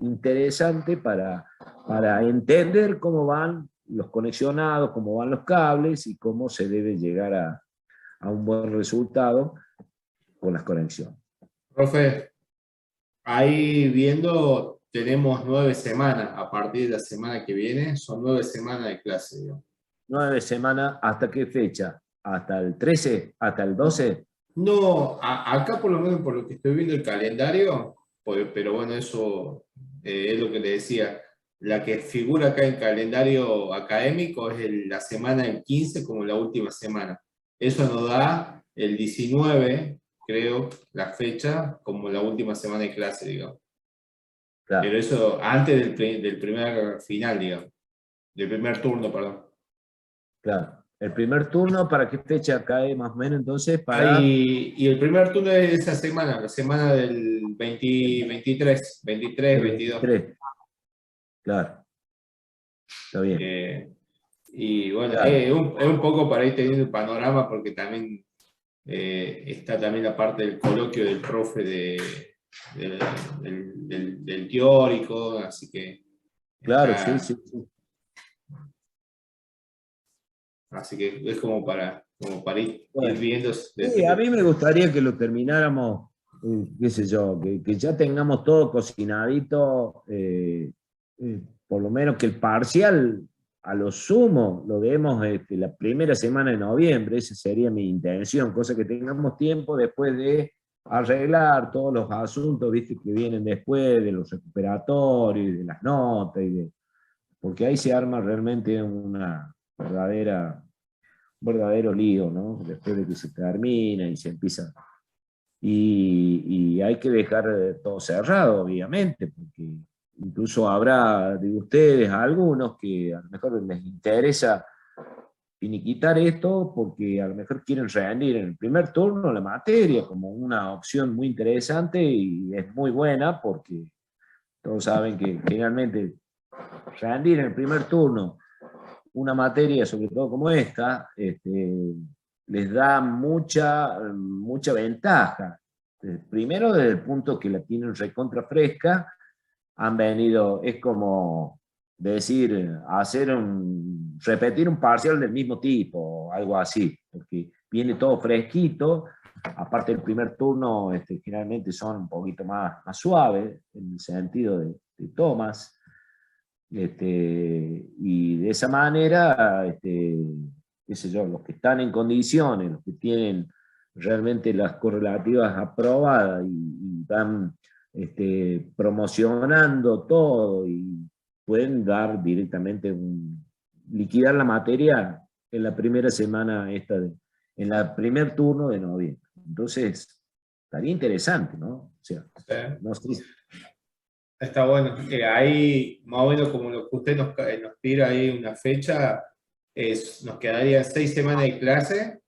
S1: interesante para entender cómo van los conexionados, cómo van los cables y cómo se debe llegar a un buen resultado con las conexiones.
S3: Profe, ahí viendo, tenemos 9 semanas. A partir de la semana que viene, son 9 semanas de clase, digamos.
S1: 9 semanas, ¿hasta qué fecha? ¿Hasta el 13? ¿Hasta el 12?
S3: No, acá por lo menos por lo que estoy viendo el calendario, pero bueno, eso es lo que le decía. La que figura acá en calendario académico es la semana del 15 como la última semana. Eso nos da el 19, creo, la fecha, como la última semana de clase, digamos.
S1: Claro.
S3: Pero eso antes del primer final, digamos. Del primer turno, perdón.
S1: Claro. El primer turno, ¿para qué fecha cae más o menos entonces? Para...
S3: Y el primer turno es esa semana, la semana del 23, 22.
S1: 23. Claro. Está bien.
S3: Y bueno,
S1: Claro.
S3: es un poco para ir teniendo el panorama, porque también está también la parte del coloquio del profe del teórico, así que...
S1: Claro,
S3: está,
S1: sí.
S3: así que es como para ir
S1: Bueno,
S3: viendo...
S1: sí, a mí me gustaría que lo termináramos, qué sé yo, que ya tengamos todo cocinadito, por lo menos que el parcial, a lo sumo, lo vemos la primera semana de noviembre, esa sería mi intención, cosa que tengamos tiempo después de arreglar todos los asuntos, viste, que vienen después de los recuperatorios, de las notas, porque ahí se arma realmente una verdadero lío, ¿no? Después de que se termina y se empieza. Y hay que dejar todo cerrado, obviamente, porque incluso habrá de ustedes algunos que a lo mejor les interesa finiquitar esto porque a lo mejor quieren rendir en el primer turno la materia como una opción muy interesante y es muy buena porque todos saben que generalmente rendir en el primer turno una materia, sobre todo como esta, les da mucha ventaja. Primero, desde el punto que la tienen recontra fresca, han venido, es como decir, repetir un parcial del mismo tipo, algo así, porque viene todo fresquito. Aparte el primer turno generalmente son un poquito más suaves, en el sentido de tomas. Y de esa manera, qué sé yo, los que están en condiciones, los que tienen realmente las correlativas aprobadas y van promocionando todo y pueden dar directamente liquidar la materia en la primera semana en el primer turno de noviembre. Entonces, estaría interesante, ¿no? O sea, no sé.
S3: Está bueno. Ahí, más o menos como lo que usted nos tira ahí una fecha, nos quedarían 6 semanas de clase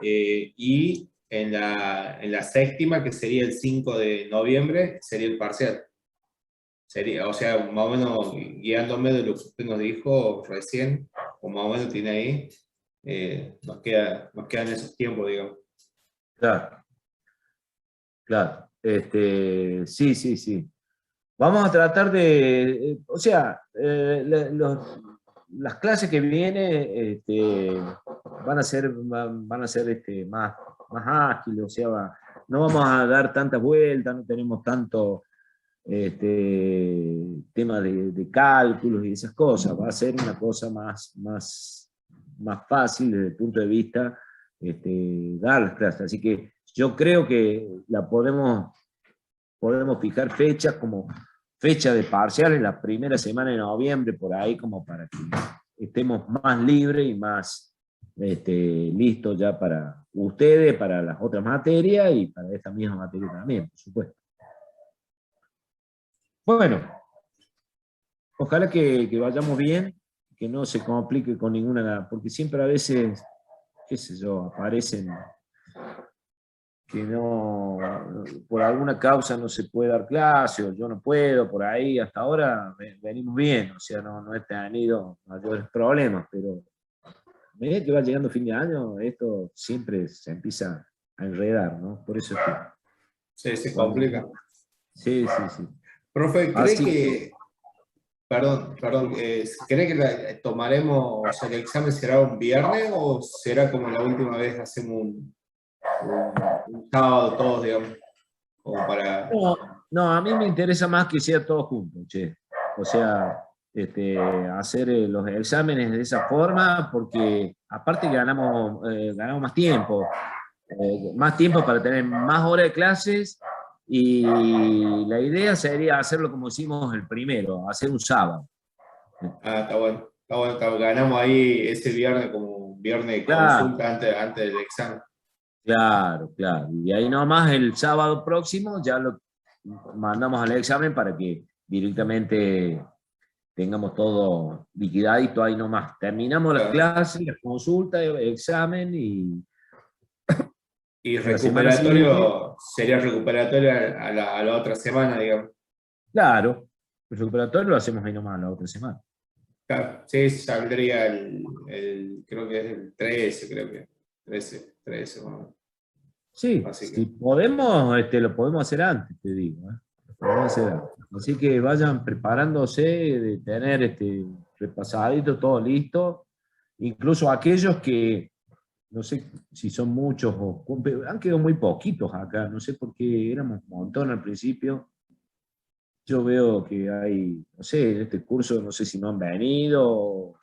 S3: y en la séptima, que sería el 5 de noviembre, sería el parcial. Sería, o sea, más o menos guiándome de lo que usted nos dijo recién, o más o menos tiene ahí, nos quedan esos tiempos, digamos.
S1: Claro. Sí. Vamos a tratar de, o sea, las clases que vienen van a ser más ágiles, o sea, no vamos a dar tantas vueltas, no tenemos temas de cálculos y esas cosas. Va a ser una cosa más fácil desde el punto de vista dar las clases. Así que yo creo que podemos fijar fechas como fecha de parciales la primera semana de noviembre, por ahí, como para que estemos más libres y más listos ya para ustedes, para las otras materias y para esta misma materia también, por supuesto. Bueno, ojalá que vayamos bien, que no se complique con ninguna, porque siempre a veces, qué sé yo, aparecen que no, por alguna causa no se puede dar clase, o yo no puedo, por ahí, hasta ahora venimos bien, o sea, no he tenido mayores problemas, pero a medida que va llegando fin de año, esto siempre se empieza a enredar, ¿no? Por eso es que...
S3: Se complica.
S1: Sí, sí, sí.
S3: Profe, ¿cree
S1: Así
S3: que, perdón, cree que tomaremos, o sea, el examen será un viernes o será como la última vez hacemos un sábado todos, digamos, como para...
S1: No, a mí me interesa más que sea todo junto, che. O sea, hacer los exámenes de esa forma, porque aparte que ganamos más tiempo para tener más horas de clases, y la idea sería hacerlo como hicimos el primero, hacer un sábado.
S3: Ah, está bueno, ganamos ahí ese viernes como un viernes de
S1: Claro,
S3: consulta antes del examen.
S1: claro. Y ahí nomás el sábado próximo ya lo mandamos al examen para que directamente tengamos todo liquidadito ahí nomás. Terminamos las
S3: Claro.
S1: clases, las consultas, el examen y
S3: Y
S1: la semana siguiente,
S3: sería recuperatorio a la otra semana, digamos.
S1: claro, el recuperatorio lo hacemos ahí nomás la otra semana.
S3: Claro, sí, saldría creo que es el 13, creo que 13 más o menos.
S1: Sí,
S3: Así
S1: si
S3: que,
S1: podemos, lo podemos hacer antes, te digo. Lo podemos hacer antes. Así que vayan preparándose de tener repasadito, todo listo. Incluso aquellos que, no sé si son muchos, han quedado muy poquitos acá, no sé por qué éramos un montón al principio. Yo veo que hay, no sé, en este curso, no sé si no han venido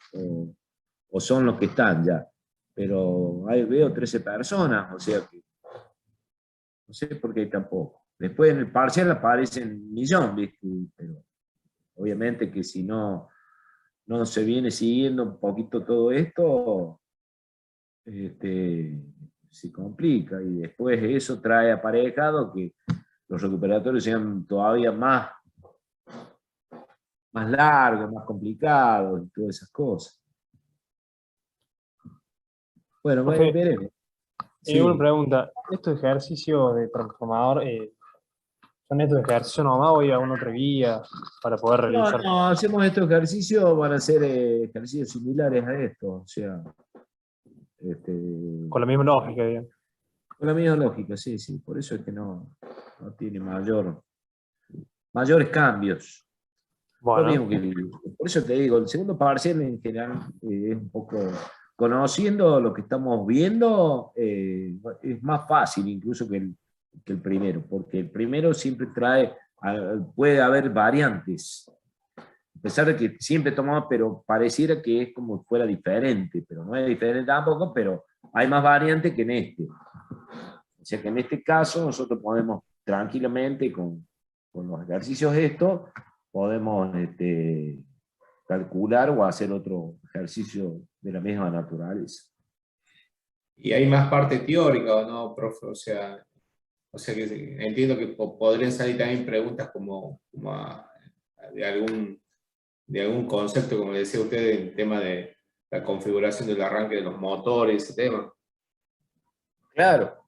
S1: o son los que están ya, pero veo 13 personas, o sea que no sé por qué tampoco. Después en el parcial aparecen un millón, ¿viste? Pero obviamente que si no se viene siguiendo un poquito todo esto, se complica, y después eso trae aparejado que los recuperatorios sean todavía más largos, más complicados y todas esas cosas. Bueno,
S2: Profe,
S1: veremos.
S2: una
S1: Sí.
S2: pregunta, ¿estos ejercicios de transformador son estos ejercicios nomás o hay alguna otra guía para poder realizar?
S1: No, hacemos estos ejercicios, van a ser ejercicios similares a estos, o sea,
S2: Con la misma lógica, digamos.
S1: con la misma lógica, sí, por eso es que no tiene mayores cambios. Lo
S2: Bueno,
S1: mismo por eso te digo, el segundo parcial en general es un poco, conociendo lo que estamos viendo, es más fácil incluso que el primero, porque el primero siempre puede haber variantes, a pesar de que siempre tomamos, pero pareciera que es como si fuera diferente, pero no es diferente tampoco, pero hay más variantes que en este. O sea que en este caso nosotros podemos tranquilamente con los ejercicios estos, podemos calcular o hacer otro ejercicio de la misma naturaleza.
S3: y hay más parte teórica, ¿o no, profe? O sea que entiendo que podrían salir también preguntas como de algún concepto, como le decía usted, en el tema de la configuración del arranque de los motores, ese tema.
S1: Claro.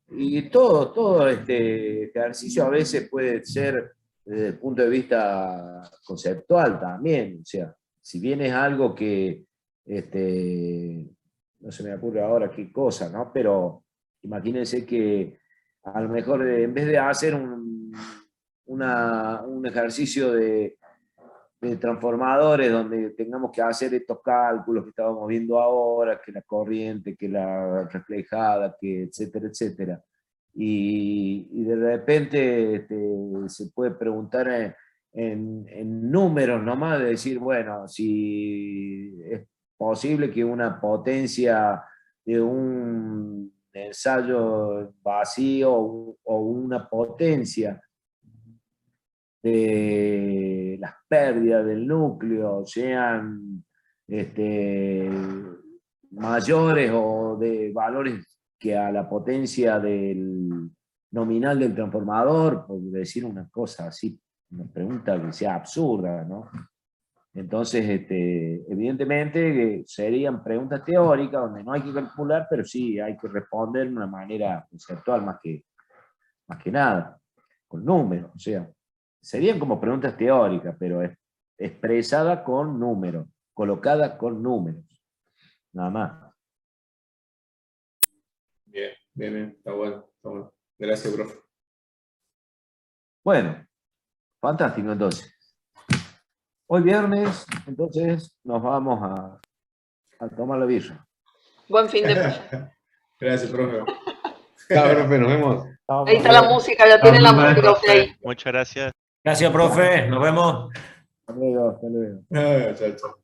S1: Y todo este ejercicio a veces puede ser desde el punto de vista conceptual también. O sea, si bien es algo que no se me ocurre ahora qué cosa, ¿no? Pero imagínense que a lo mejor en vez de hacer un ejercicio de transformadores donde tengamos que hacer estos cálculos que estábamos viendo ahora, que la corriente, que la reflejada, que etcétera, y de repente se puede preguntar en números nomás, de decir, bueno, si es posible que una potencia de un ensayo vacío o una potencia de las pérdidas del núcleo sean mayores o de valores que a la potencia del nominal del transformador, por decir una cosa así, una pregunta que sea absurda, ¿no? Entonces, evidentemente serían preguntas teóricas donde no hay que calcular, pero sí hay que responder de una manera conceptual más que nada, con números, o sea, serían como preguntas teóricas, pero expresadas con números, colocadas con números, nada más.
S3: Bien, bien, bien, está bueno, está bueno. Gracias, profe.
S1: Bueno, fantástico entonces. Hoy viernes, entonces nos vamos a tomar la birra.
S4: Buen fin de profe.
S3: Gracias, profe.
S5: Chao, profe, nos vemos.
S2: Chao,
S4: Ahí está la música, ya tienen la música usted ahí.
S6: Muchas gracias.
S7: Gracias, profe. Nos vemos.
S1: Hasta luego, hasta luego.
S3: Chao, chao.